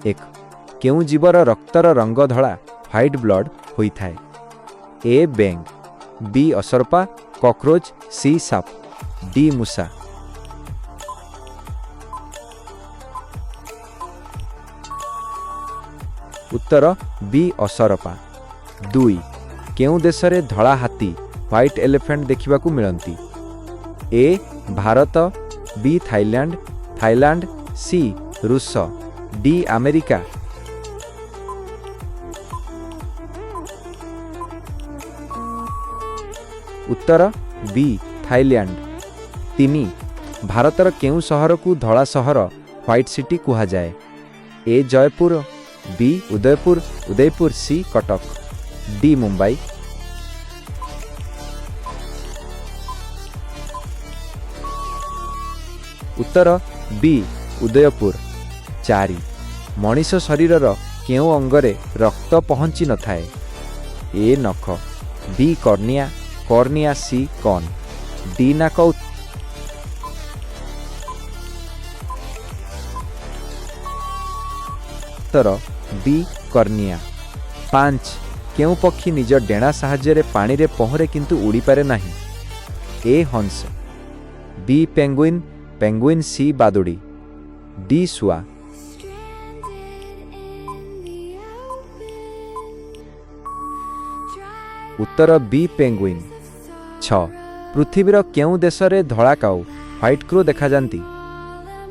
एक केउ जीवर रक्तर रंग धला व्हाइट ब्लड होइथाय। ए बेंग, बी असरपा, कॉकरोच, सी साप, डी मूसा। उत्तर बी असरपा। 2 केउ देशरे धला हाथी व्हाइट एलिफेंट देखिबाकू मिलंती। ए भारत, बी थाईलैंड, सी रूस, डी अमेरिका। उत्तर बी थाईलैंड। 3 भारतर केउ सहर को धला सहर व्हाइट सिटी कुहा जाए। ए जयपुर, बी उदयपुर, सी कटक, डी मुंबई। उत्तर बी उदयपुर। 4 मनीष शरीरर केउ अंगरे रक्त पहुँची न थाए। ए नख, बी कॉर्निया, सी कॉन, डी नाक। उत्तर बी कॉर्निया। 5 केउ पक्षी निज डेणा साहाय्य पानी रे पहरे किंतु उड़ी पारे नहीं। ए हंस, बी पेंगुइन, सी बादुड़ी, डी सुआ। उत्तर बी पेंगुइन। 6 पृथ्वीर केउ देशरे धला काऊ व्हाइट क्रो देखा जांती।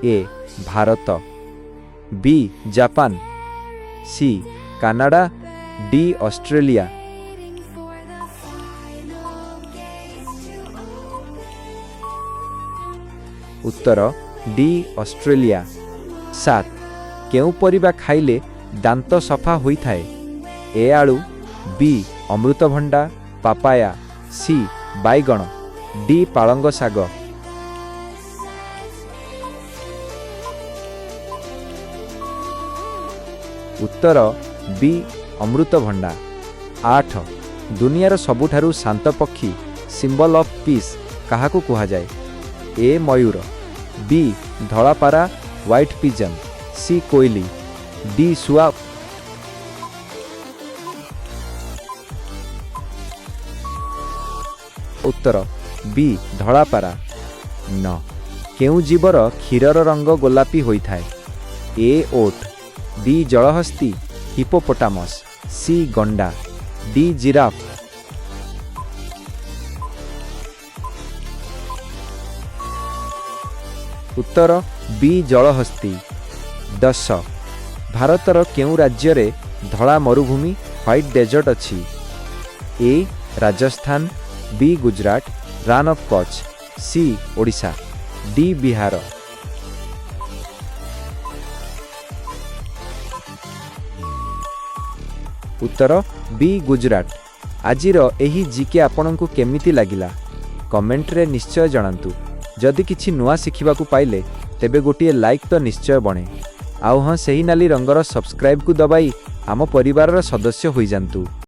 A Bharat, B Japan, C Canada, D Australia. उत्तर डी ऑस्ट्रेलिया। 7 केउ परिबा खाइले दांत सफा होई थाए। ए आलू, बी अमृतभंडा, पापाया, सी बैगण, डी पालंग साग। उत्तर बी अमृतभंडा। 8 दुनियार सबुठारु शांत पक्षी सिंबल ऑफ पीस काहाकू कुहा जाए। ए मयूर, बी धलापारा व्हाइट पिजन, सी कोइली, डी सुआ। उत्तर बी धलापारा। 9 केउ जीवर क्षीरर रंग गोलापी होई थाए। ए ओट, बी जलहस्ती, हिपोपोटामस, सी गंडा, डी जिराफ। उत्तर बी जलहस्ती। 10 भारतर केउ राज्य रे धला मरुभूमि व्हाइट डेजर्ट अछि। A Rajasthan, B Gujarat, Rann of Kutch, C Odisha, D Bihar. उत्तर बी गुजरात। आजिर एही जीके आपनकु केमिति लागिला कमेंट रे निश्चय जणांतु। जदि किछि नुआ शिखिबाकू पाइले तेबे गोटिए लाइक तो निश्चय बणे। आउ हाँ, सही नाली रंगर सब्सक्राइब को दबाई आम परिवार सदस्य होई जांतु।